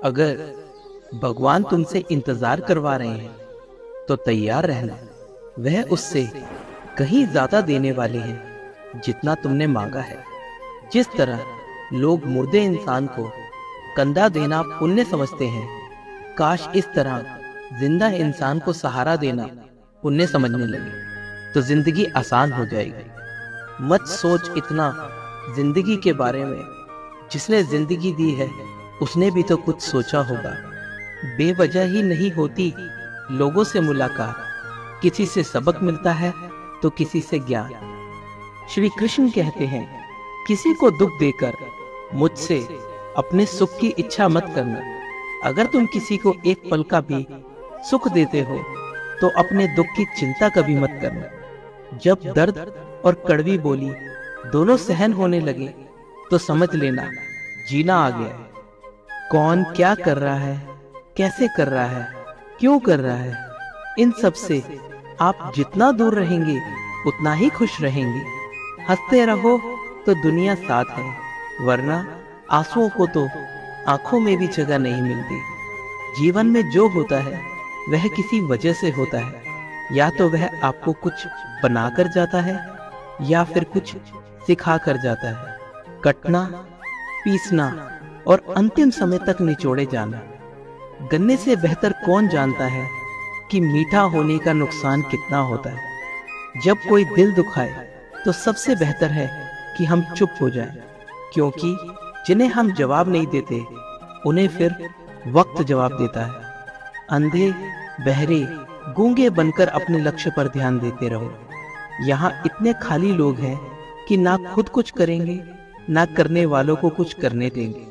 अगर भगवान तुमसे इंतजार करवा रहे हैं तो तैयार रहना। वह उससे कहीं ज्यादा देने वाले हैं जितना तुमने मांगा है। जिस तरह लोग मुर्दे इंसान को कंधा देना पुण्य समझते हैं, काश इस तरह जिंदा इंसान को सहारा देना पुण्य समझने लगे तो जिंदगी आसान हो जाएगी। मत सोच इतना जिंदगी के बारे में। जिसने जिंदगी दी है उसने भी तो कुछ सोचा होगा। बेवजह ही नहीं होती लोगों से मुलाकात, किसी से सबक मिलता है तो किसी से ज्ञान। श्री कृष्ण कहते हैं, किसी को दुख देकर मुझसे अपने सुख की इच्छा मत करना। अगर तुम किसी को एक पल का भी सुख देते हो तो अपने दुख की चिंता कभी मत करना। जब दर्द और कड़वी बोली दोनों सहन होने लगे तो समझ लेना जीना आ गया है। कौन क्या कर रहा है, कैसे कर रहा है, क्यों कर रहा है, इन सब से आप जितना दूर रहेंगे उतना ही खुश रहेंगे। हंसते रहो तो दुनिया साथ है, वरना आंसुओं को तो आंखों में भी जगह नहीं मिलती। जीवन में जो होता है वह किसी वजह से होता है। या तो वह आपको कुछ बनाकर जाता है या फिर कुछ सिखा कर जाता है। कटना, पीसना और अंतिम समय तक निचोड़े जाना। गन्ने से बेहतर कौन जानता है कि मीठा होने का नुकसान कितना होता है। जब कोई दिल दुखाए तो सबसे बेहतर है कि हम चुप हो जाएं, क्योंकि जिन्हें हम जवाब नहीं देते उन्हें फिर वक्त जवाब देता है। अंधे, बहरे, गूंगे बनकर अपने लक्ष्य पर ध्यान देते रहो। यहाँ इतने खाली लोग हैं कि ना खुद कुछ करेंगे ना करने वालों को कुछ करने देंगे,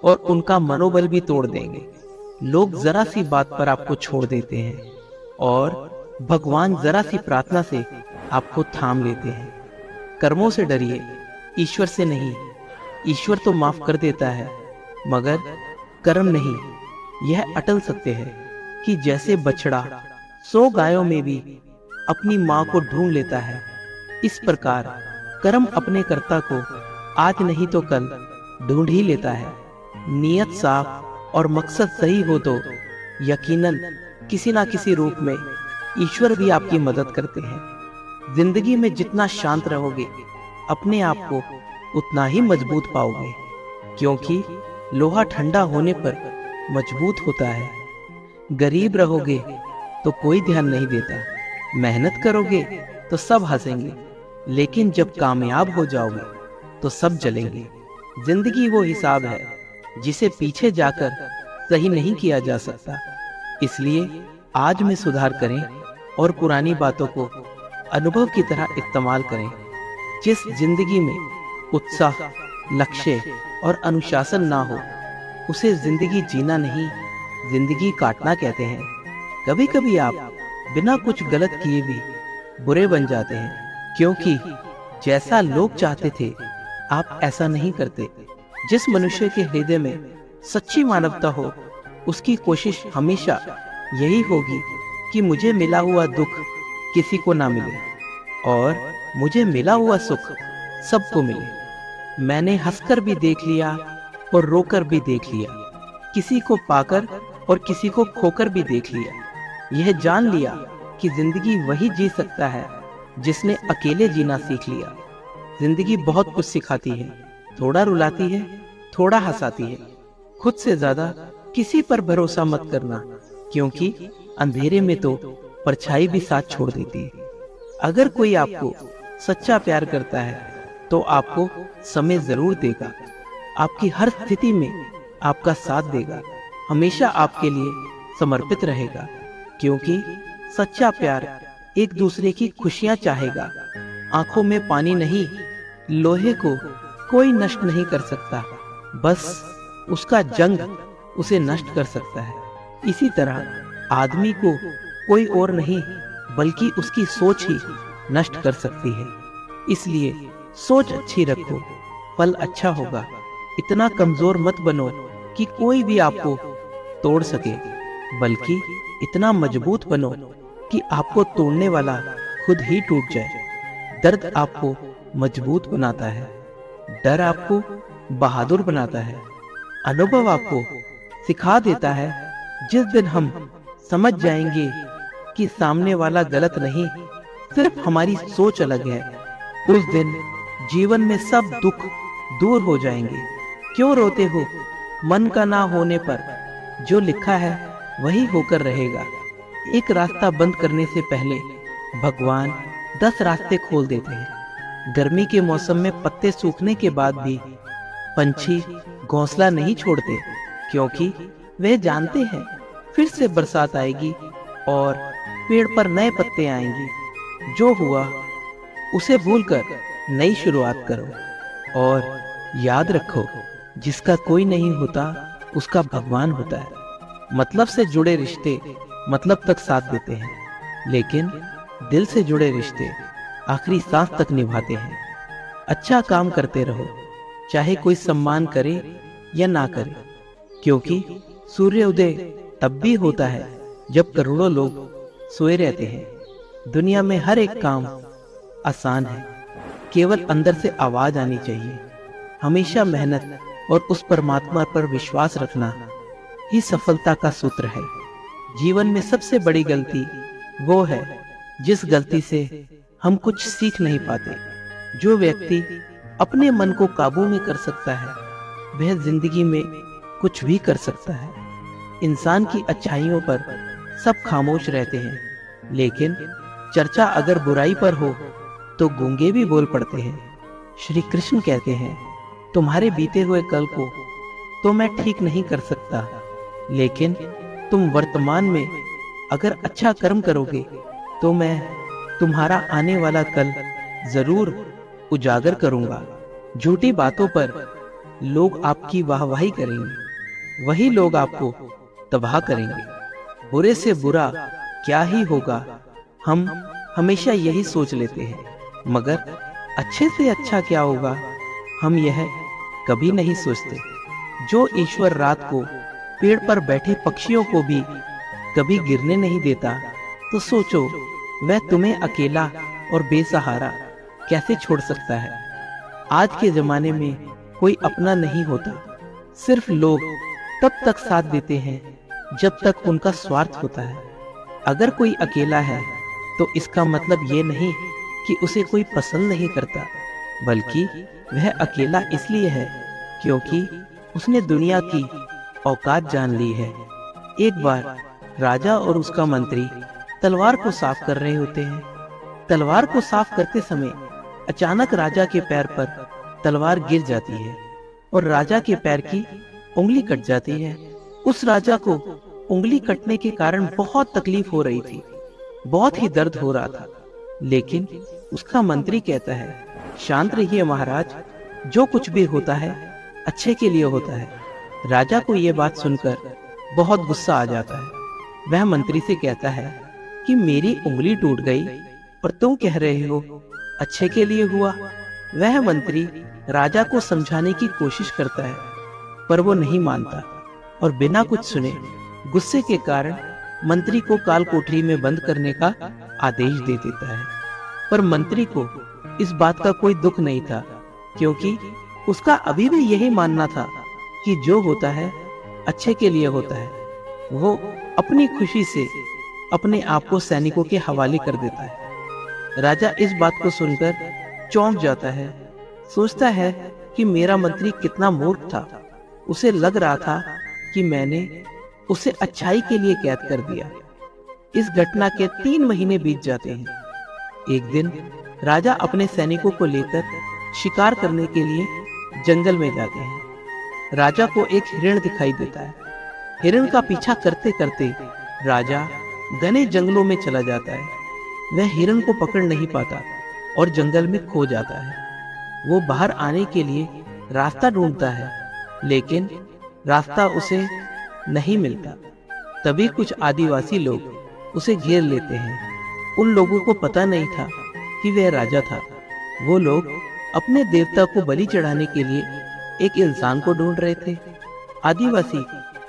और उनका मनोबल भी तोड़ देंगे। लोग जरा सी बात पर आपको छोड़ देते हैं और भगवान जरा सी प्रार्थना से आपको थाम लेते हैं। कर्मों से डरिए, ईश्वर से नहीं। ईश्वर तो माफ कर देता है मगर कर्म नहीं। यह अटल सत्य है कि जैसे बछड़ा 100 गायों में भी अपनी मां को ढूंढ लेता है, इस प्रकार कर्म अपने कर्ता को आज नहीं तो कल ढूंढ ही लेता है। नियत साफ और मकसद सही हो तो यकीनन किसी ना किसी रूप में ईश्वर भी आपकी मदद करते हैं। जिंदगी में जितना शांत रहोगे अपने आप को उतना ही मजबूत पाओगे, क्योंकि लोहा ठंडा होने पर मजबूत होता है। गरीब रहोगे तो कोई ध्यान नहीं देता, मेहनत करोगे तो सब हंसेंगे, लेकिन जब कामयाब हो जाओगे तो सब जलेंगे। जिंदगी वो हिसाब है जिसे पीछे जाकर सही नहीं किया जा सकता। इसलिए आज में सुधार करें और पुरानी बातों को अनुभव की तरह इस्तेमाल करें। जिस जिंदगी में उत्साह, लक्ष्य और अनुशासन ना हो उसे जिंदगी जीना नहीं, जिंदगी काटना कहते हैं। कभी कभी आप बिना कुछ गलत किए भी बुरे बन जाते हैं, क्योंकि जैसा लोग चाहते थे आप ऐसा नहीं करते। जिस मनुष्य के हृदय में सच्ची मानवता हो उसकी कोशिश हमेशा यही होगी कि मुझे मिला हुआ दुख किसी को ना मिले और मुझे मिला हुआ सुख सबको मिले। मैंने हंसकर भी देख लिया और रोकर भी देख लिया, किसी को पाकर और किसी को खोकर भी देख लिया। यह जान लिया कि जिंदगी वही जी सकता है जिसने अकेले जीना सीख लिया। जिंदगी बहुत कुछ सिखाती है, थोड़ा रुलाती है, थोड़ा हंसाती है। खुद से ज्यादा किसी पर भरोसा मत करना, क्योंकि अंधेरे में तो परछाई भी साथ छोड़ देती है। अगर कोई आपको सच्चा प्यार करता है तो आपको समय जरूर देगा, आपकी हर स्थिति में आपका साथ देगा, हमेशा आपके लिए समर्पित रहेगा, क्योंकि सच्चा प्यार एक दूसरे की खुशियां चाहेगा। आंखों में पानी नहीं, लोहे को कोई नष्ट नहीं कर सकता, बस उसका जंग उसे नष्ट कर सकता है। इसी तरह आदमी को कोई और नहीं बल्कि उसकी सोच ही नष्ट कर सकती है। इसलिए सोच अच्छी रखो, फल अच्छा होगा। इतना कमजोर मत बनो कि कोई भी आपको तोड़ सके, बल्कि इतना मजबूत बनो कि आपको तोड़ने वाला खुद ही टूट जाए। दर्द आपको मजबूत बनाता है, डर आपको बहादुर बनाता है, अनुभव आपको सिखा देता है। जिस दिन हम समझ जाएंगे कि सामने वाला गलत नहीं, सिर्फ हमारी सोच अलग है, उस दिन जीवन में सब दुख दूर हो जाएंगे। क्यों रोते हो? मन का ना होने पर जो लिखा है वही होकर रहेगा। एक रास्ता बंद करने से पहले भगवान 10 रास्ते खोल देते हैं। गर्मी के मौसम में पत्ते सूखने के बाद भी पंछी घोंसला नहीं छोड़ते, क्योंकि वे जानते हैं फिर से बरसात आएगी और पेड़ पर नए पत्ते आएंगे। जो हुआ उसे भूलकर नई शुरुआत करो और याद रखो, जिसका कोई नहीं होता उसका भगवान होता है। मतलब से जुड़े रिश्ते मतलब तक साथ देते हैं, लेकिन दिल से जुड़े रिश्ते आखिरी सांस तक निभाते हैं। अच्छा काम करते रहो, चाहे कोई सम्मान करे या ना करे, क्योंकि सूर्योदय तब भी होता है जब करोड़ों लोग सोए रहते हैं। दुनिया में हर एक काम आसान है, केवल अंदर से आवाज आनी चाहिए। हमेशा मेहनत और उस परमात्मा पर विश्वास रखना ही सफलता का सूत्र है। जीवन में सबसे बड़ी गलती वो है जिस गलती से हम कुछ सीख नहीं पाते। जो व्यक्ति अपने मन को काबू में कर सकता है वह जिंदगी में कुछ भी कर सकता है। इंसान की अच्छाइयों पर सब खामोश रहते हैं, लेकिन चर्चा अगर बुराई पर हो तो गूंगे भी बोल पड़ते हैं। श्री कृष्ण कहते हैं, तुम्हारे बीते हुए कल को तो मैं ठीक नहीं कर सकता, लेकिन तुम वर्तमान में अगर अच्छा कर्म करोगे तो मैं तुम्हारा आने वाला कल जरूर उजागर करूंगा। झूठी बातों पर लोग आपकी वाहवाही करेंगे, वही लोग आपको तबाह करेंगे। बुरे से बुरा क्या ही होगा, हम हमेशा यही सोच लेते हैं, मगर अच्छे से अच्छा क्या होगा हम यह कभी नहीं सोचते। जो ईश्वर रात को पेड़ पर बैठे पक्षियों को भी कभी गिरने नहीं देता, तो सोचो वह तुम्हें अकेला और बेसहारा कैसे छोड़ सकता है। आज के जमाने में कोई अपना नहीं होता, सिर्फ लोग तब तक साथ देते हैं जब तक उनका स्वार्थ होता है। अगर कोई अकेला है तो इसका मतलब ये नहीं कि उसे कोई पसंद नहीं करता, बल्कि वह अकेला इसलिए है क्योंकि उसने दुनिया की औकात जान ली है। एक बार राजा और उसका मंत्री तलवार को साफ कर रहे होते हैं। तलवार को साफ करते समय अचानक राजा के पैर पर तलवार गिर जाती है और राजा के पैर की उंगली कट जाती है। उस राजा को उंगली कटने के कारण बहुत तकलीफ हो रही थी, बहुत ही दर्द हो रहा था, लेकिन उसका मंत्री कहता है, शांत रहिए महाराज, जो कुछ भी होता है अच्छे के लिए होता है। राजा को यह बात सुनकर बहुत गुस्सा आ जाता है। वह मंत्री से कहता है कि मेरी उंगली टूट गई और तुम कह रहे हो अच्छे के लिए हुआ। वह मंत्री राजा को समझाने की कोशिश करता है, पर वो नहीं मानता और बिना कुछ सुने गुस्से के कारण मंत्री को काल कोठरी में बंद करने का आदेश दे देता है। पर मंत्री को इस बात का कोई दुख नहीं था, क्योंकि उसका अभी भी यही मानना था कि जो होता है अच्छे के लिए होता है। वो अपनी खुशी से अपने आप को सैनिकों के हवाले कर देता है। राजा इस बात को सुनकर चौंक जाता है, सोचता है कि मेरा मंत्री कितना मूर्ख था। उसे लग रहा था कि मैंने उसे अच्छाई के लिए कैद कर दिया। इस घटना के 3 महीने बीत जाते हैं। एक दिन राजा अपने सैनिकों को लेकर शिकार करने के लिए जंगल में जाते हैं। राजा को एक हिरण दिखाई देता है। हिरण का पीछा करते करते राजा घने जंगलों में चला जाता है। वह हिरण को पकड़ नहीं पाता और जंगल में खो जाता है। वो बाहर आने के लिए रास्ता ढूंढता है, लेकिन रास्ता उसे नहीं मिलता। तभी कुछ आदिवासी लोग उसे घेर लेते हैं। उन लोगों को पता नहीं था कि वह राजा था। वो लोग अपने देवता को बलि चढ़ाने के लिए एक इंसान को ढूंढ रहे थे। आदिवासी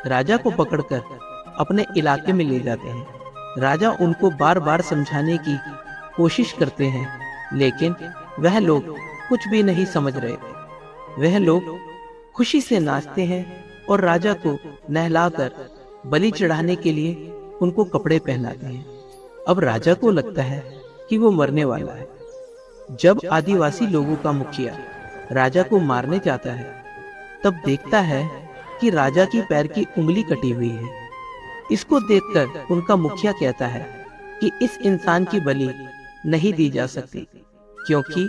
राजा को पकड़कर अपने इलाके में ले जाते हैं। राजा उनको बार बार समझाने की कोशिश करते हैं, लेकिन वह लोग कुछ भी नहीं समझ रहे थे। वह लोग खुशी से नाचते हैं और राजा को नहलाकर बलि चढ़ाने के लिए उनको कपड़े पहनाते हैं। अब राजा को लगता है कि वो मरने वाला है। जब आदिवासी लोगों का मुखिया राजा को मारने जाता है, तब देखता है कि राजा की पैर की उंगली कटी हुई है। इसको देखकर उनका मुखिया कहता है कि इस इंसान की बलि नहीं दी जा सकती, क्योंकि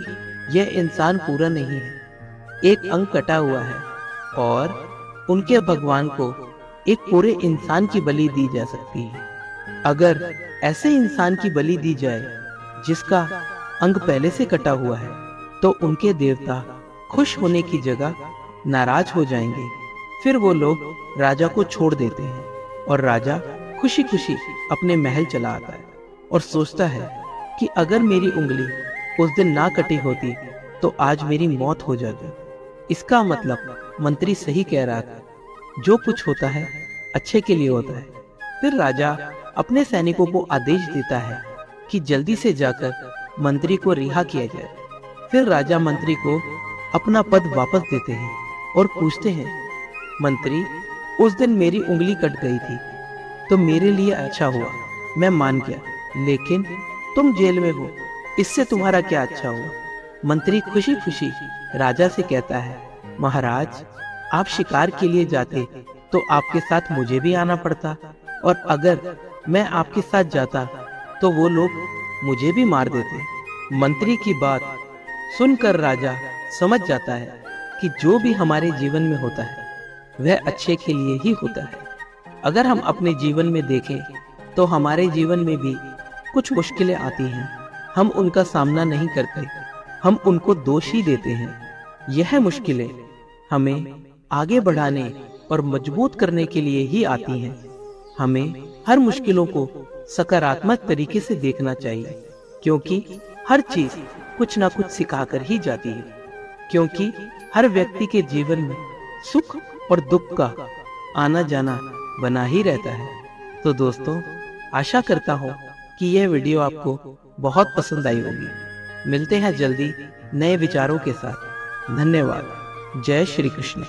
यह इंसान पूरा नहीं है, एक अंग कटा हुआ है, और उनके भगवान को एक पूरे इंसान की बलि दी जा सकती है। अगर ऐसे इंसान की बलि दी जाए जिसका अंग पहले से कटा हुआ है, तो उनके देवता खुश होने की जगह नाराज हो जाएंगे। फिर वो लोग राजा को छोड़ देते हैं और राजा खुशी खुशी अपने महल चला आता है और सोचता है कि अगर मेरी उंगली उस दिन ना कटी होती तो आज मेरी मौत हो जाती। इसका मतलब मंत्री सही कह रहा था, जो कुछ होता है अच्छे के लिए होता है। फिर राजा अपने सैनिकों को आदेश देता है कि जल्दी से जाकर मंत्री को रिहा किया जाए। फिर राजा मंत्री को अपना पद वापस देते हैं और पूछते हैं, मंत्री, उस दिन मेरी उंगली कट गई थी तो मेरे लिए अच्छा हुआ, मैं मान गया, लेकिन तुम जेल में हो, इससे तुम्हारा क्या अच्छा हुआ? मंत्री खुशी खुशी राजा से कहता है, महाराज, आप शिकार के लिए जाते तो आपके साथ मुझे भी आना पड़ता, और अगर मैं आपके साथ जाता तो वो लोग मुझे भी मार देते। मंत्री की बात सुनकर राजा समझ जाता है कि जो भी हमारे जीवन में होता है वह अच्छे के लिए ही होता है। अगर हम अपने जीवन में देखें तो हमारे जीवन में भी कुछ मुश्किलें आती हैं, हम उनका सामना नहीं करते, हम उनको दोष ही देते हैं। यह मुश्किलें हमें आगे बढ़ाने और मजबूत करने के लिए ही आती हैं। हमें हर मुश्किलों को सकारात्मक तरीके से देखना चाहिए, क्योंकि हर चीज कुछ ना कुछ सिखाकर ही जाती है। क्योंकि हर व्यक्ति के जीवन में सुख और दुख का आना जाना बना ही रहता है। तो दोस्तों, आशा करता हूँ कि यह वीडियो आपको बहुत पसंद आई होगी। मिलते हैं जल्दी नए विचारों के साथ। धन्यवाद। जय श्री कृष्ण।